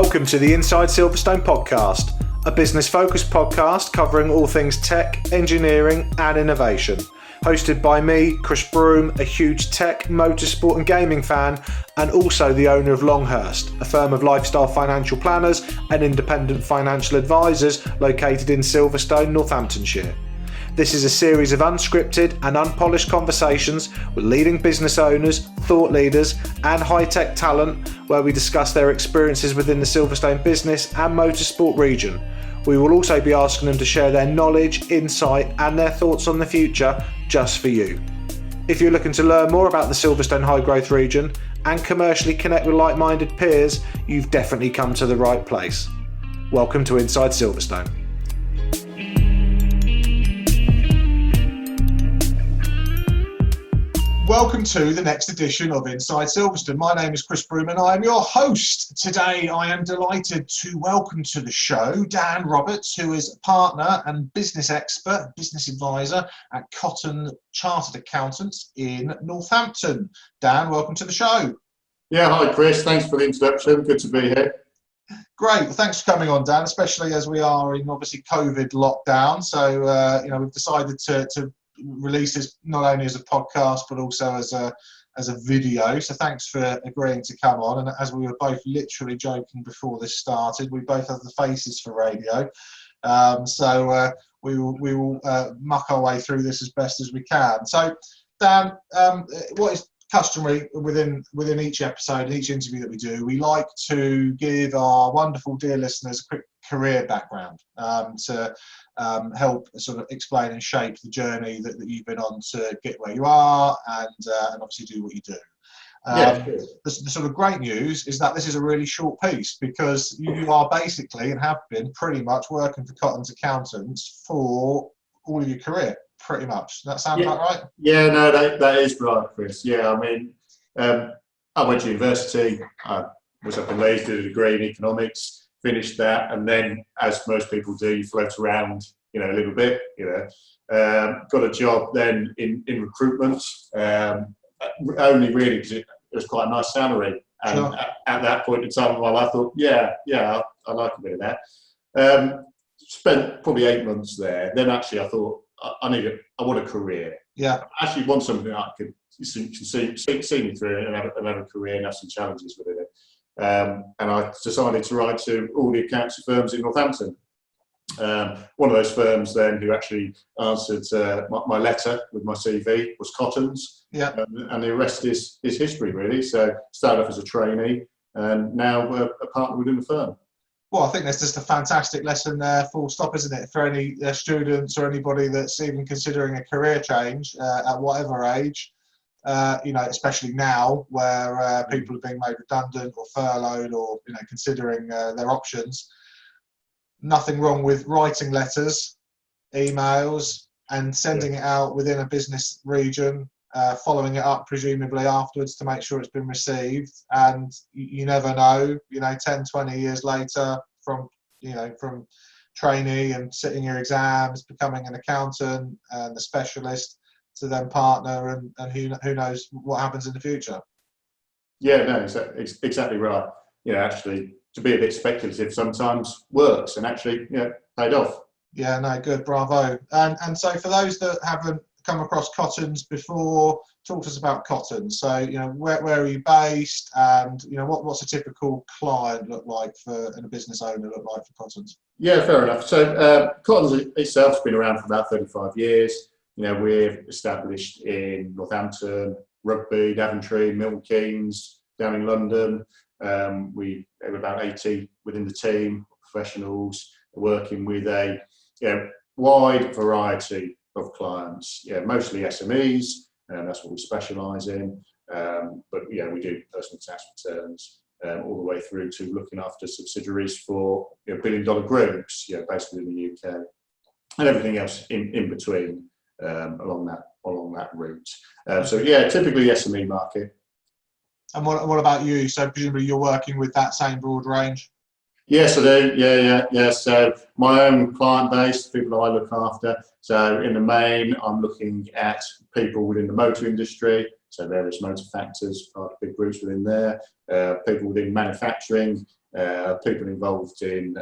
Welcome to the Inside Silverstone podcast, a business-focused podcast covering all things tech, engineering and innovation. Hosted by me, Chris Broome, a huge tech, motorsport and gaming fan, and also the owner of Longhurst, a firm of lifestyle financial planners and independent financial advisors located in Silverstone, Northamptonshire. This is a series of unscripted and unpolished conversations with leading business owners, thought leaders and high-tech talent where we discuss their experiences within the Silverstone business and motorsport region. We will also be asking them to share their knowledge, insight and their thoughts on the future just for you. If you're looking to learn more about the Silverstone high growth region and commercially connect with like-minded peers, you've definitely come to the right place. Welcome to Inside Silverstone. Welcome to the next edition of Inside Silverstone. My name is Chris Broome and I am your host. Today I am delighted to welcome to the show Dan Roberts, who is a partner and business expert, business advisor at Cotton Chartered Accountants in Northampton. Dan, welcome to the show. Yeah, hi Chris, thanks for the introduction. Good to be here. Great, well, thanks for coming on, Dan, especially as we are in obviously COVID lockdown. So, we've decided to release this not only as a podcast but also as a video, so thanks for agreeing to come on. And as we were both literally joking before this started, we both have the faces for radio, so we will muck our way through this as best as we can. So Dan, what is customary within each episode, each interview that we do, we like to give our wonderful dear listeners a quick career background to help sort of explain and shape the journey that you've been on to get where you are and obviously do what you do. The sort of great news is that this is a really short piece because you are basically and have been pretty much working for Cotton's Accountants for all of your career, pretty much. Does that sound about right? Yeah, no, that is right, Chris. Yeah, I mean, I went to university, I was up in Leeds, did a degree in economics, finished that, and then, as most people do, you float around, a little bit, got a job then in recruitment, only really because it was quite a nice salary. And sure. At that point in time, well, I thought, I like a bit of that. Spent probably 8 months there. Then actually I thought, I want a career. Yeah. I actually want something that I could see me through and have a career and have some challenges within it. And I decided to write to all the accountancy firms in Northampton. One of those firms then who actually answered my letter with my CV was Cotton's. Yeah. And the rest is history, really. So started off as a trainee and now we're a partner within the firm. Well, I think that's just a fantastic lesson there, full stop, isn't it? For any students or anybody that's even considering a career change at whatever age, especially now where people are being made redundant or furloughed or, considering their options. Nothing wrong with writing letters, emails and sending it out within a business region, following it up presumably afterwards to make sure it's been received. And you never know, 10, 20 years later from trainee and sitting your exams, becoming an accountant and a specialist to then partner and who knows what happens in the future. Yeah, no, exactly right. Actually to be a bit speculative sometimes works and actually, paid off. Yeah, no, good, bravo. And so for those that haven't come across Cotton's before, talk to us about Cotton's. So, where are you based and, what's a typical client look like and a business owner look like for Cotton's? Yeah, fair enough. So Cotton's itself has been around for about 35 years. We're established in Northampton, Rugby, Daventry, Milton Keynes, down in London. We have about 80 within the team, professionals, working with a wide variety of clients, mostly SMEs, and that's what we specialise in. But we do personal tax returns all the way through to looking after subsidiaries for billion-dollar groups, based within the UK, and everything else in between along that route. Typically SME market. And what about you? So presumably you're working with that same broad range? Yes, I do. Yeah. So my own client base, people I look after. So in the main, I'm looking at people within the motor industry, so various motor factors, part of big groups within there, people within manufacturing, people involved in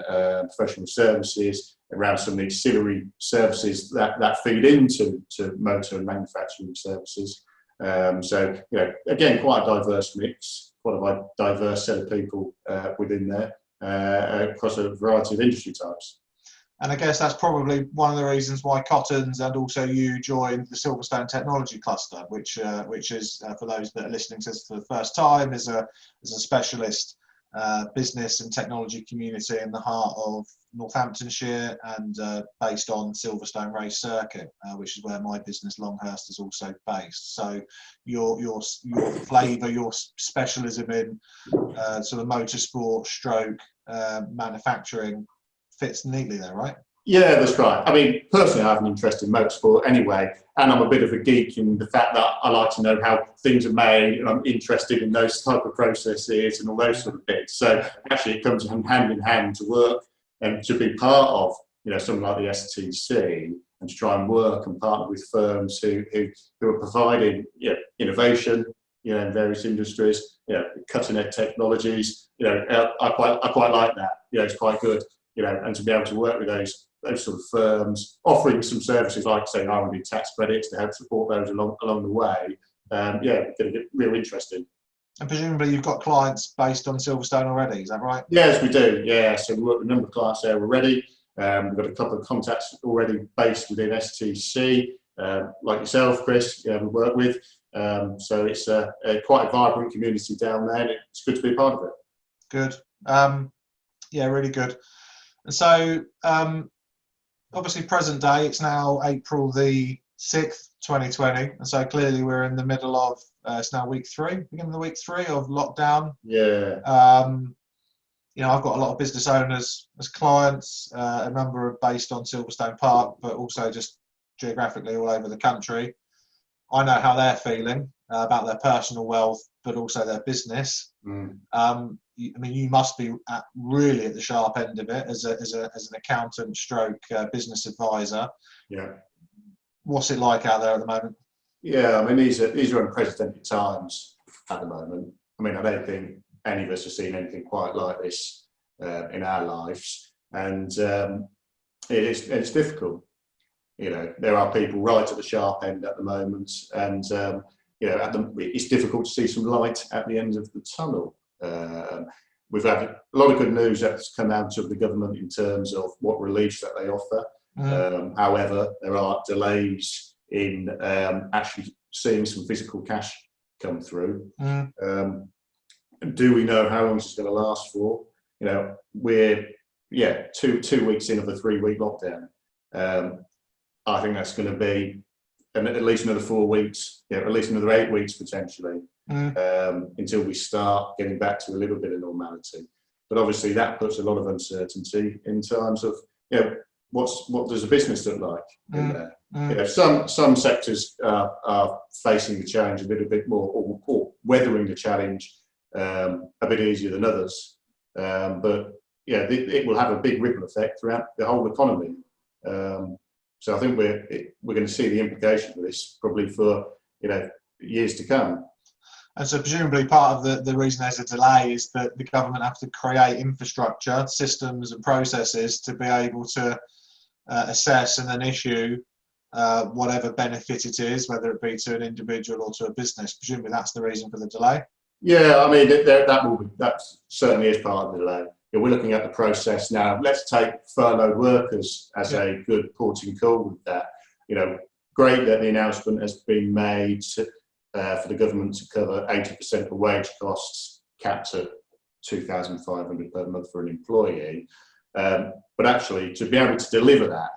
professional services, around some of the ancillary services that feed into motor and manufacturing services. So, again, quite a diverse mix, quite a diverse set of people within there across a variety of industry types. And I guess that's probably one of the reasons why Cottons and also you joined the Silverstone Technology Cluster, which is, for those that are listening to this for the first time, is a specialist business and technology community in the heart of Northamptonshire and based on Silverstone Race Circuit, which is where my business Longhurst is also based. So your flavour, your specialism in sort of motorsport stroke manufacturing fits neatly there, right? Yeah, that's right. I mean, personally, I have an interest in motorsport anyway, and I'm a bit of a geek in the fact that I like to know how things are made, and I'm interested in those type of processes and all those sort of bits. So actually, it comes hand in hand to work and to be part of, something like the STC, and to try and work and partner with firms who are providing, innovation, in various industries, cutting edge technologies. I quite like that. It's quite good. And to be able to work with those sort of firms, offering some services like, say, R&D tax credits to help support those along the way, going to get real interesting. And presumably you've got clients based on Silverstone already, is that right? Yes, we do. Yeah, so we work with a number of clients there already. We've got a couple of contacts already based within STC, like yourself, Chris. We work with. So it's quite a vibrant community down there, and it's good to be a part of it. Good. Really good. And so, obviously, present day, it's now April the 6th, 2020. And so clearly we're in the middle of, it's now beginning of week 3 of lockdown. Yeah. I've got a lot of business owners as clients. A number are based on Silverstone Park, but also just geographically all over the country. I know how they're feeling about their personal wealth, but also their business. You must be really at the sharp end of it as an accountant stroke business advisor. Yeah. What's it like out there at the moment? Yeah, these are unprecedented times at the moment. I don't think any of us have seen anything quite like this in our lives, and it's difficult. There are people right at the sharp end at the moment, and it's difficult to see some light at the end of the tunnel. We've had a lot of good news that's come out of the government in terms of what reliefs that they offer. However, there are delays in actually seeing some physical cash come through. Do we know how long this is going to last for? We're 2 weeks in of a 3-week lockdown. I think that's going to be at least another 4 weeks, at least another 8 weeks potentially, until we start getting back to a little bit of normality. But obviously that puts a lot of uncertainty in terms of, what does a business look like in there? Some sectors are facing the challenge a little bit more, or weathering the challenge a bit easier than others. But it will have a big ripple effect throughout the whole economy. So I think we're going to see the implications of this probably for years to come. And so presumably part of the reason there's a delay is that the government have to create infrastructure, systems and processes to be able to assess and then issue whatever benefit it is, whether it be to an individual or to a business. Presumably that's the reason for the delay. Yeah, that certainly is part of the delay. We're looking at the process now. Let's take furloughed workers as a good porting call with that. Great that the announcement has been made for the government to cover 80% of wage costs, capped at $2,500 per month for an employee. But actually, to be able to deliver that,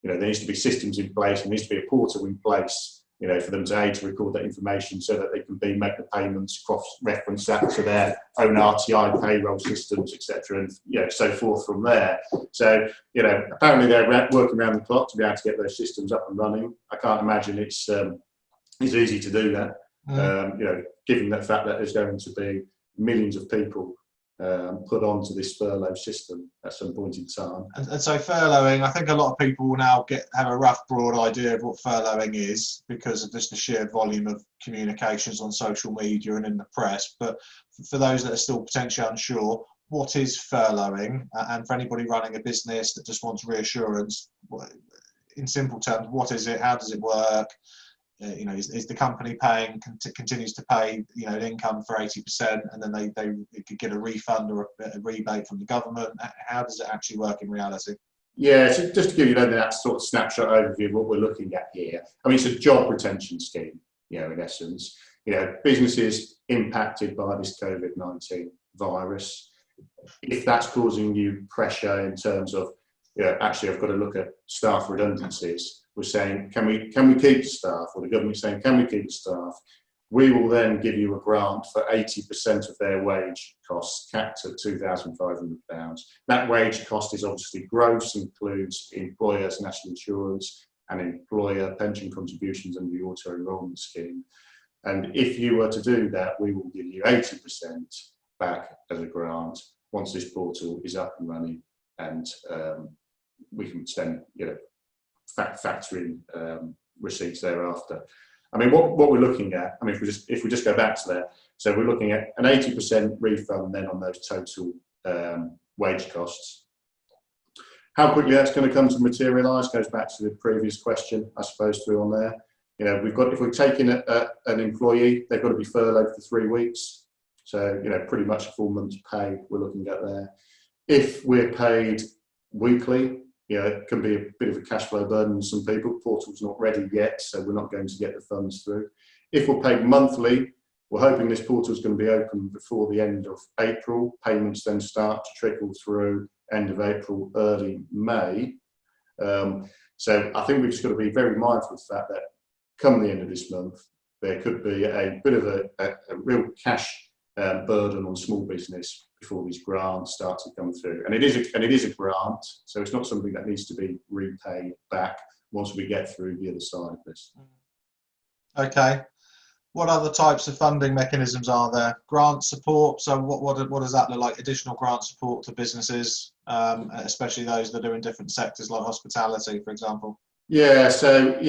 there needs to be systems in place, there needs to be a portal in place, for them to record that information so that they can make the payments, cross-reference that to their own RTI payroll systems, etc., and so forth from there. So, apparently they're working around the clock to be able to get those systems up and running. I can't imagine it's easy to do that, given the fact that there's going to be millions of people put onto this furlough system at some point in time. And so furloughing, I think a lot of people will now have a rough, broad idea of what furloughing is because of just the sheer volume of communications on social media and in the press. But for those that are still potentially unsure, what is furloughing, and for anybody running a business that just wants reassurance, in simple terms, what is it? How does it work? Is the company continues to pay, an income for 80%, and then they could get a refund or a rebate from the government? How does it actually work in reality? Yeah, so just to give you that sort of snapshot overview of what we're looking at here. I mean, it's a job retention scheme, in essence. Businesses impacted by this COVID-19 virus, if that's causing you pressure in terms of, actually I've got to look at staff redundancies, we're saying, can we keep the staff? Or the government's saying, can we keep the staff? We will then give you a grant for 80% of their wage costs, capped at £2,500. That wage cost is obviously gross, includes employers' national insurance and employer pension contributions under the auto enrolment scheme. And if you were to do that, we will give you 80% back as a grant once this portal is up and running, and we can then factor in receipts thereafter. I mean, what we're looking at, I mean, if we just go back to that, so we're looking at an 80% refund then on those total wage costs. How quickly that's going to come to materialise goes back to the previous question, I suppose, through on there. If we're taking an employee, they've got to be furloughed for 3 weeks. So, pretty much a full month's pay we're looking at there. If we're paid weekly, it can be a bit of a cash flow burden on some people. Portal's not ready yet, so we're not going to get the funds through. If we're paid monthly, we're hoping this portal's going to be open before the end of April. Payments then start to trickle through end of April, early May. So I think we've just got to be very mindful of the fact that come the end of this month, there could be a bit of a real cash burden on small business before these grants start to come through. And it is a grant, so it's not something that needs to be repaid back once we get through the other side of this. Okay. What other types of funding mechanisms are there? Grant support. So what does that look like? Additional grant support to businesses, especially those that are in different sectors like hospitality, for example? Yeah, so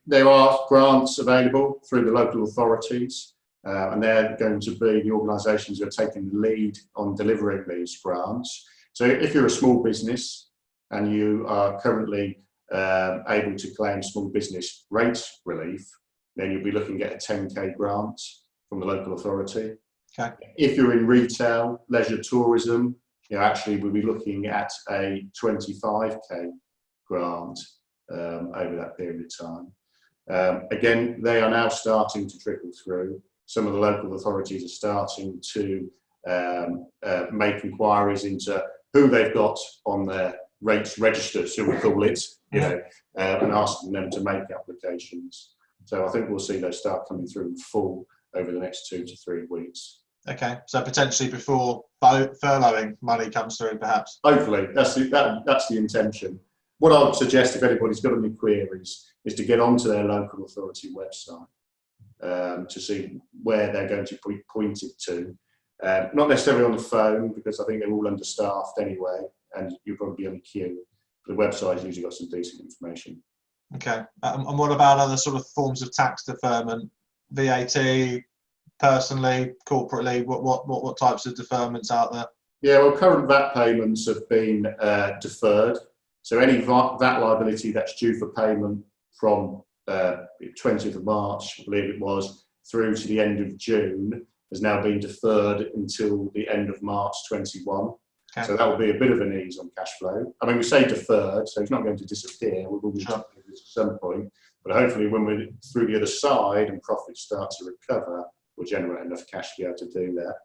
there are grants available through the local authorities. And they're going to be the organisations who are taking the lead on delivering these grants. So if you're a small business and you are currently able to claim small business rates relief, then you'll be looking at a 10k grant from the local authority. Okay. If you're in retail, leisure, tourism, actually we'll be looking at a 25k grant over that period of time. Again, they are now starting to trickle through. Some of the local authorities are starting to make inquiries into who they've got on their rates register, so we call it, and asking them to make applications. So I think we'll see those start coming through in full over the next 2 to 3 weeks. Okay, so potentially before furloughing money comes through, perhaps. Hopefully, that's the intention. What I would suggest, if anybody's got any queries, is to get onto their local authority website. To see where they're going to be pointed to. Not necessarily on the phone, because I think they're all understaffed anyway, and you'll probably be on the queue. The website's usually got some decent information. Okay, and what about other sort of forms of tax deferment? VAT, personally, corporately, what types of deferments out there? Yeah, well, current VAT payments have been deferred. So any VAT liability that's due for payment from 20th of March, I believe it was, through to the end of June, has now been deferred until the end of March 21. Okay. So that will be a bit of an ease on cash flow. I mean, we say deferred, so it's not going to disappear. We will be at some point, but hopefully when we're through the other side and profits start to recover, we'll generate enough cash to be able to do that.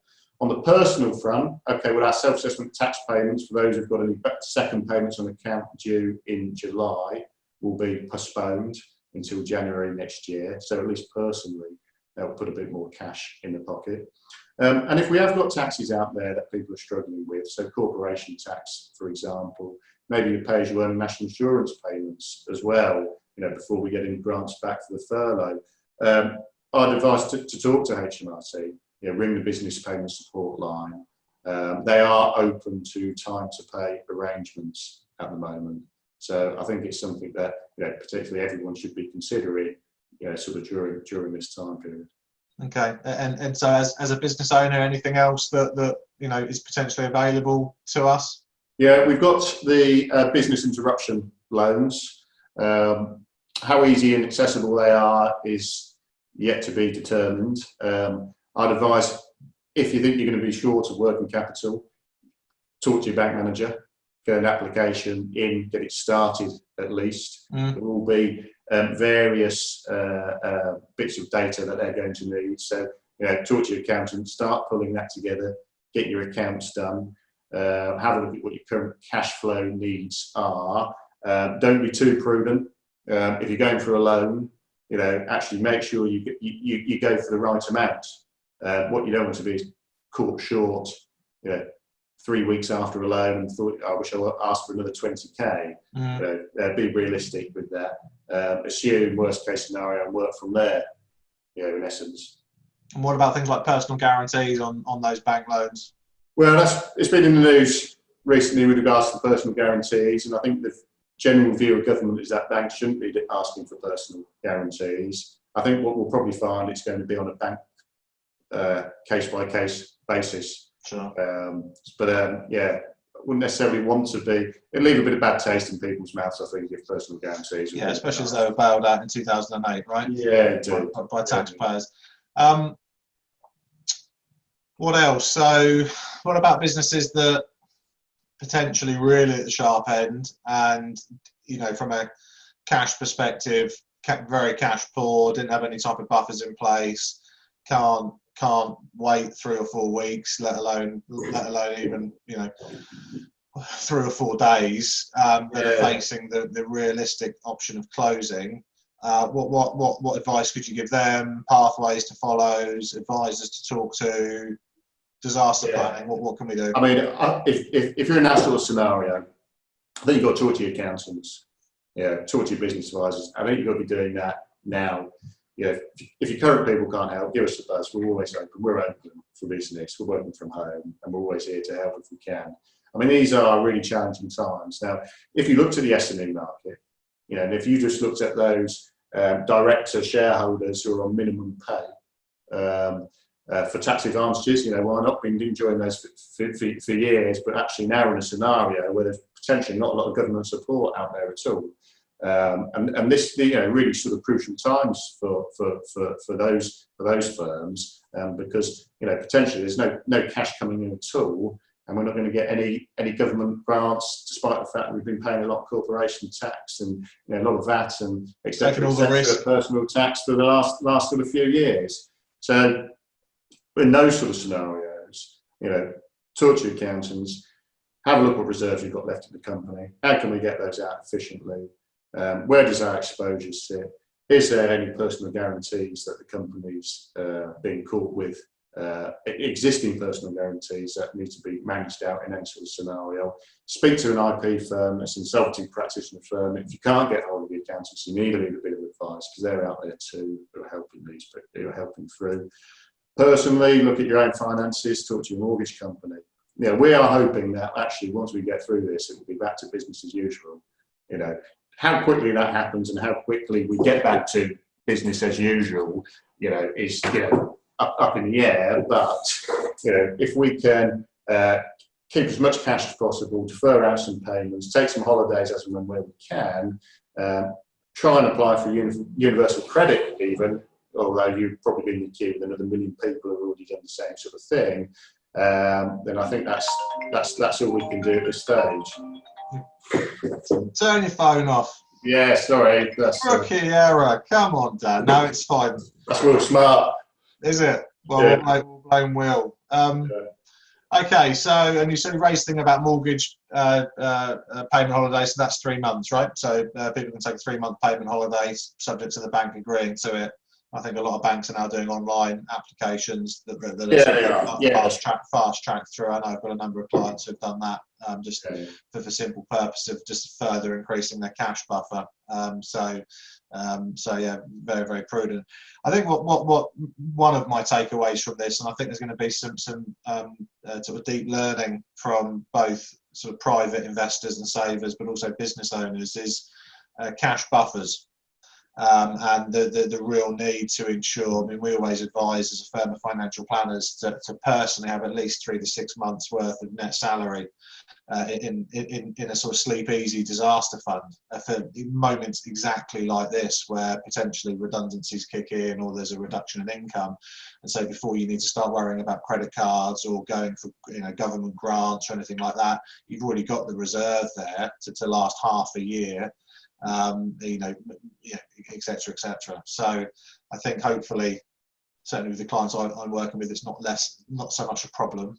On the personal front, okay, well, our self-assessment tax payments for those who've got any second payments on account due in July will be postponed until January next year. So at least personally, they'll put a bit more cash in the pocket. And if we have got taxes out there that people are struggling with, so corporation tax, for example, maybe you pay as you earn national insurance payments as well, before we get any grants back for the furlough. I'd advise to talk to HMRC, ring the business payment support line. They are open to time to pay arrangements at the moment. So I think it's something that particularly everyone should be considering, sort of during this time period. Okay, and so as a business owner, anything else that is potentially available to us? Yeah, we've got the business interruption loans. How easy and accessible they are is yet to be determined. I'd advise, if you think you're going to be short of working capital, talk to your bank manager, get an application in, get it started at least. There will be various bits of data that they're going to need. So, talk to your accountant, start pulling that together, get your accounts done, have a look at what your current cash flow needs are. Don't be too prudent. If you're going for a loan, actually make sure you go for the right amount. What you don't want to be is caught short, 3 weeks after a loan and thought, I wish I asked for another 20k. Be realistic with that. Assume worst case scenario and work from there, in essence. And what about things like personal guarantees on those bank loans? Well, it's been in the news recently with regards to personal guarantees, and I think the general view of government is that banks shouldn't be asking for personal guarantees. I think what we'll probably find, it's going to be on a bank case-by-case basis. Sure. I wouldn't necessarily want to be. It'll leave a bit of bad taste in people's mouths, I think, if personal guarantees. Yeah, especially as they were bailed out in 2008, right? Yeah, by taxpayers. What else? So, what about businesses that potentially really at the sharp end, and from a cash perspective, very cash poor, didn't have any type of buffers in place, can't wait 3 or 4 weeks, let alone even 3 or 4 days, that are facing the realistic option of closing. What advice could you give them? Pathways to follow, advisors to talk to, disaster planning. What can we do? I mean, if you're in that sort of scenario, I think you've got to talk to your accountants. Talk to your business advisors. I think you've got to be doing that now. If your current people can't help, give us a buzz. We're always open. We're open for business. We're working from home, and we're always here to help if we can. I mean, these are really challenging times. Now, if you look to the SME market, and if you just looked at those director shareholders who are on minimum pay for tax advantages, why not? Been enjoying those for years, but actually now in a scenario where there's potentially not a lot of government support out there at all. And this, really sort of crucial times for those firms, because potentially there's no cash coming in at all, and we're not going to get any government grants, despite the fact that we've been paying a lot of corporation tax and a lot of VAT and etc. personal tax for the last sort of few years. So in those sort of scenarios, talk to your accountants, have a look what reserves you've got left in the company. How can we get those out efficiently? Where does our exposure sit? Is there any personal guarantees that the company's being caught with, existing personal guarantees that need to be managed out in any sort of scenario? Speak to an IP firm, a consulting practitioner firm. If you can't get hold of the accountants, you need a little bit of advice, because they're out there too, who are helping who are helping through. Personally, look at your own finances, talk to your mortgage company. We are hoping that actually once we get through this, it will be back to business as usual. How quickly that happens and how quickly we get back to business as usual, is up in the air. But if we can keep as much cash as possible, defer out some payments, take some holidays as and when where we can, try and apply for universal credit even, although you've probably been in the queue with another 1 million people who have already done the same sort of thing, then I think that's all we can do at this stage. Turn your phone off. Yeah, sorry. That's rookie error. Come on, Dan. No, it's fine. That's real smart. Is it? Well, we'll blame Will. Okay, so, and you said you raised the thing about mortgage payment holidays, so that's 3 months, right? So people can take a 3-month payment holidays subject to the bank agreeing to it. I think a lot of banks are now doing online applications that are fast track through. I know I've got a number of clients who've done that for the simple purpose of just further increasing their cash buffer. So yeah, very, very prudent. I think what one of my takeaways from this, and I think there's going to be some sort of deep learning from both sort of private investors and savers, but also business owners, is cash buffers. and the real need to ensure. I mean, we always advise as a firm of financial planners to personally have at least 3 to 6 months worth of net salary in a sort of sleep easy disaster fund for moments exactly like this, where potentially redundancies kick in or there's a reduction in income. And so before you need to start worrying about credit cards or going for government grants or anything like that, you've already got the reserve there to last half a year, et cetera, et cetera. So I think hopefully, certainly with the clients I'm working with, it's not so much a problem,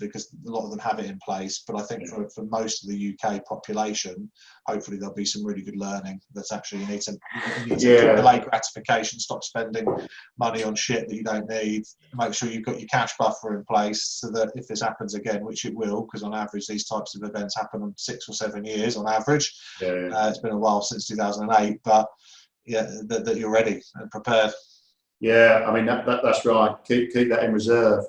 because a lot of them have it in place. But I think for most of the UK population, hopefully there'll be some really good learning. That's actually you need to delay gratification, stop spending money on shit that you don't need. Make sure you've got your cash buffer in place so that if this happens again, which it will, because on average these types of events happen on 6 or 7 years on average. It's been a while since 2008, but that you're ready and prepared. Yeah, I mean that's right. Keep that in reserve.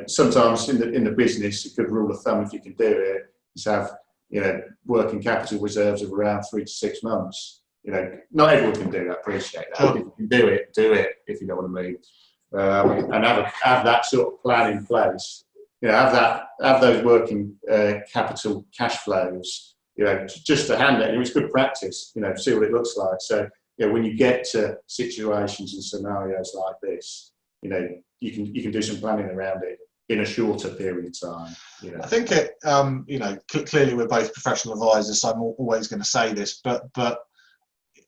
Sometimes in the business, a good rule of thumb, if you can do it, is have working capital reserves of around 3 to 6 months. Not everyone can do that. Appreciate that. If you can do it. If you know what I mean. And have that sort of plan in place. Have those working capital cash flows. Just to hand it. It's good practice. See what it looks like. So. When you get to situations and scenarios like this, you can do some planning around it in a shorter period of time. I think clearly we're both professional advisors, so I'm always going to say this, but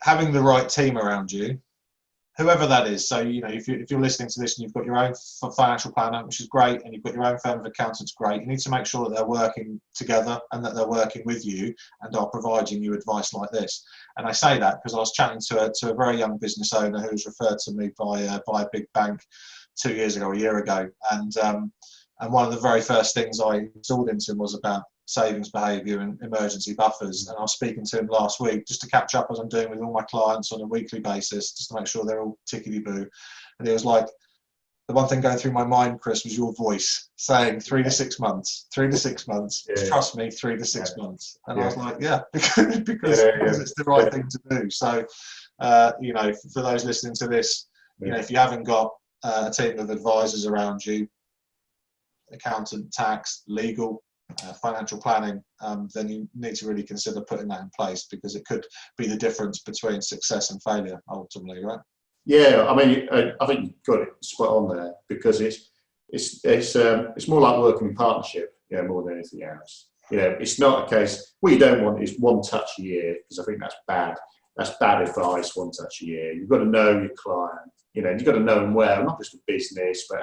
having the right team around you, whoever that is. So if you're listening to this and you've got your own financial planner, which is great, and you've got your own firm of accountants, great. You need to make sure that they're working together and that they're working with you and are providing you advice like this. And I say that because I was chatting to a very young business owner who was referred to me by a big bank a year ago, and one of the very first things I installed into him was about savings behaviour and emergency buffers. And I was speaking to him last week just to catch up, as I'm doing with all my clients on a weekly basis, just to make sure they're all tickety-boo. And he was like, the one thing going through my mind, Chris, was your voice saying 3 to 6 months, 3 to 6 months. Yeah. Trust me, 3 to 6 months. And I was like, because it's the right thing to do. So, for those listening to this, if you haven't got a team of advisors around you, accountant, tax, legal, financial planning, then you need to really consider putting that in place, because it could be the difference between success and failure ultimately, right? Yeah, I mean, I think you've got it spot on there, because it's more like working in partnership, more than anything else. It's not a case, what you don't want is one touch a year, because I think that's bad. That's bad advice, one touch a year. You've got to know your client, you've got to know them well, not just the business, but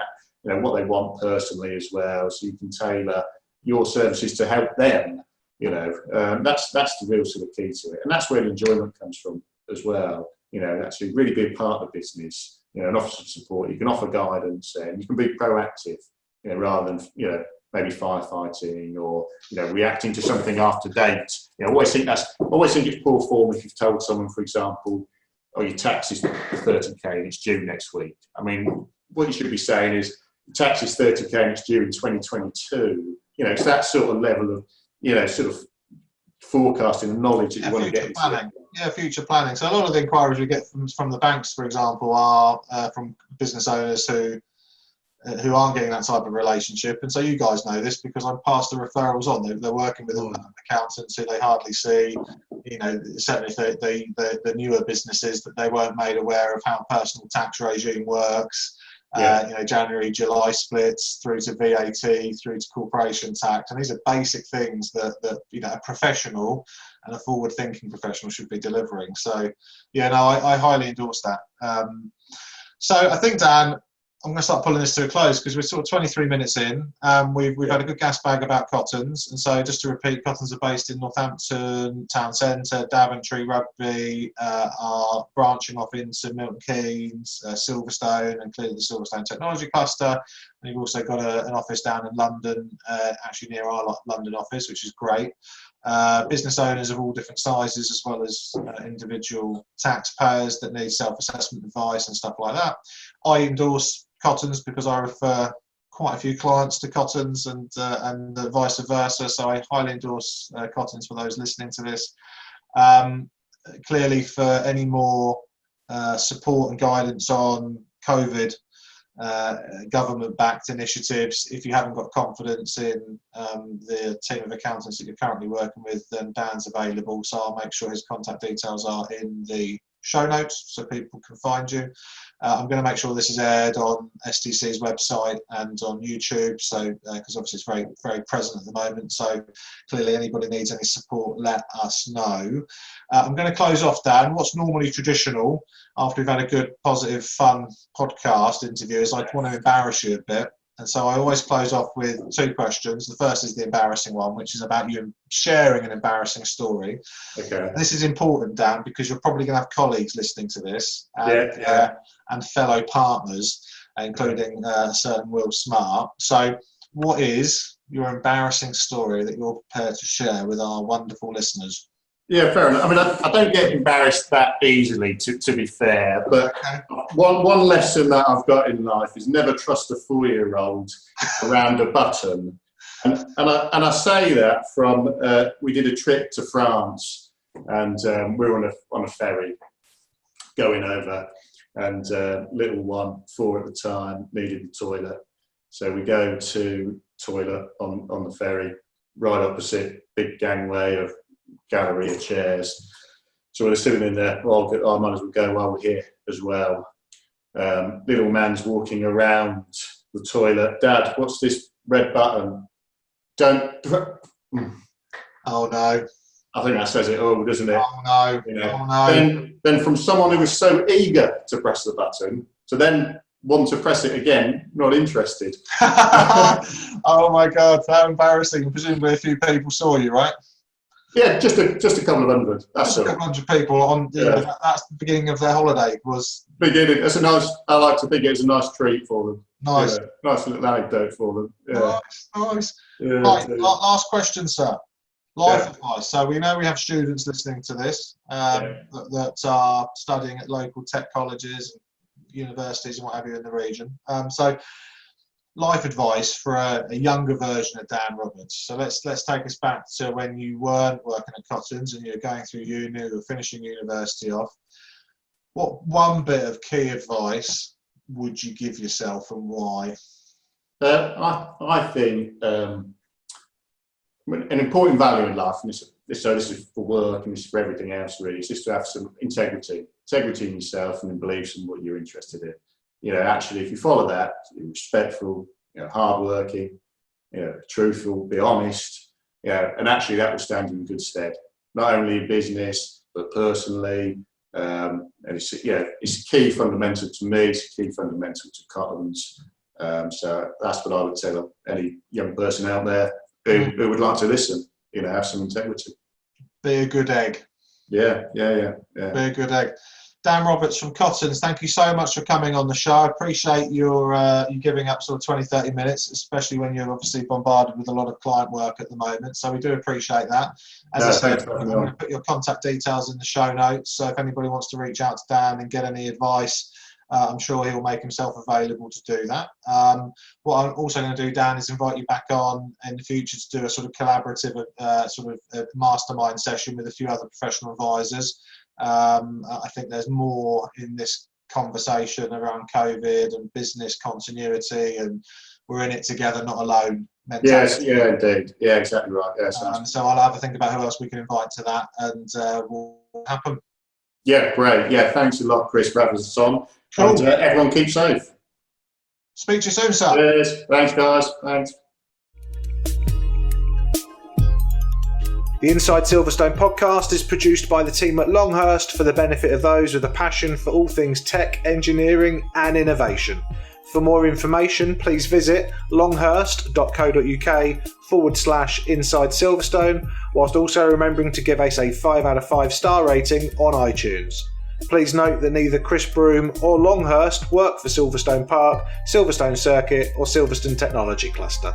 what they want personally as well, so you can tailor your services to help them. That's the real sort of key to it, and that's where the enjoyment comes from as well. Actually really be a part of the business, and offer some support. You can offer guidance, and you can be proactive, rather than maybe firefighting or reacting to something after date. I always think it's poor form if you've told someone, for example, your tax is 30k and it's due next week. I mean, what you should be saying is the tax is 30k and it's due in 2022. It's that sort of level of sort of forecasting and knowledge that you want to get into. Future planning. So a lot of the inquiries we get from the banks, for example, are from business owners who aren't getting that type of relationship. And so you guys know this because I pass the referrals on. They're working with accountants who they hardly see. Certainly if the newer businesses, that they weren't made aware of how personal tax regime works. January, July splits through to VAT, through to corporation tax, and these are basic things that a professional and a forward-thinking professional should be delivering. So, I highly endorse that. So I think, Dan, I'm going to start pulling this to a close because we're sort of 23 minutes in. We've had a good gas bag about Cottons, and so just to repeat, Cottons are based in Northampton Town Centre, Daventry, Rugby, are branching off into Milton Keynes, Silverstone, and clearly the Silverstone Technology Cluster. And you've also got an office down in London, actually near our London office, which is great. Business owners of all different sizes, as well as individual taxpayers that need self-assessment advice and stuff like that. I endorse Cottons because I refer quite a few clients to Cottons and vice versa. So I highly endorse Cottons for those listening to this. clearly for any more support and guidance on COVID government-backed initiatives, if you haven't got confidence in the team of accountants that you're currently working with, then Dan's available. So I'll make sure his contact details are in the show notes so people can find you. I'm going to make sure this is aired on STC's website and on YouTube, so because obviously it's very, very present at the moment. So clearly, anybody needs any support, let us know. I'm going to close off, Dan. What's normally traditional after we've had a good, positive, fun podcast interview is I want to embarrass you a bit. And so I always close off with two questions. The first is the embarrassing one, which is about you sharing an embarrassing story. Okay. This is important, Dan, because you're probably going to have colleagues listening to this and fellow partners, including a certain Will Smart. So what is your embarrassing story that you're prepared to share with our wonderful listeners? Yeah, fair enough. I mean, I don't get embarrassed that easily, to be fair. But one lesson that I've got in life is never trust a 4-year-old around a button. And I say that from we did a trip to France, and we were on a ferry going over, and little one, 4 at the time, needed the toilet. So we go to toilet on the ferry, right opposite big gangway of gallery of chairs. So we're sitting in there, well, I might as well go while we're here as well. Little man's walking around the toilet. Dad, what's this red button? Don't. Oh no. I think that says it all, doesn't it? Oh no. You know? Oh no. Then from someone who was so eager to press the button, to then want to press it again, not interested. Oh my God, how embarrassing. Presumably a few people saw you, right? Yeah, just a couple of hundred. That's just a couple hundred people on. Yeah. That's the beginning of their holiday. Beginning. That's a nice. I like to think it's a nice treat for them. Nice, nice little anecdote for them. Yeah. Nice. Yeah, right. Last question, sir. Life advice. So we know we have students listening to this that are studying at local tech colleges, universities, and what have you in the region. So life advice for a younger version of Dan Roberts. So let's take us back to when you weren't working at Cotton's and you were going through uni or finishing university off. What one bit of key advice would you give yourself and why? I think an important value in life, and this is for work and this is for everything else really, is just to have some integrity in yourself and in beliefs in what you're interested in. You know, actually, if you follow that, you're respectful, hardworking, truthful, be honest, and actually that will stand you in good stead, not only in business but personally. And it's a key fundamental to me. It's a key fundamental to Cotton's. So that's what I would tell any young person out there who would like to listen. Have some integrity. Be a good egg. Yeah. Be a good egg. Dan Roberts from Cotton's, thank you so much for coming on the show. I appreciate you giving up sort of 20-30 minutes, especially when you're obviously bombarded with a lot of client work at the moment. So we do appreciate that. As I said, I'm going to put your contact details in the show notes. So if anybody wants to reach out to Dan and get any advice, I'm sure he'll make himself available to do that. What I'm also going to do, Dan, is invite you back on in the future to do a sort of collaborative mastermind session with a few other professional advisors. I think there's more in this conversation around COVID and business continuity, and we're in it together, not alone. Mentality. Yes, yeah, indeed. Yeah, exactly right. Yes. So I'll have a think about who else we can invite to that, and we'll happen. Yeah, great. Yeah, thanks a lot, Chris, for having us on. Cool. And everyone keep safe. Speak to you soon, sir. Cheers. Thanks, guys. Thanks. The Inside Silverstone podcast is produced by the team at Longhurst for the benefit of those with a passion for all things tech, engineering and innovation. For more information, please visit longhurst.co.uk/Inside Silverstone, whilst also remembering to give us a 5 out of 5 star rating on iTunes. Please note that neither Chris Broome or Longhurst work for Silverstone Park, Silverstone Circuit or Silverstone Technology Cluster.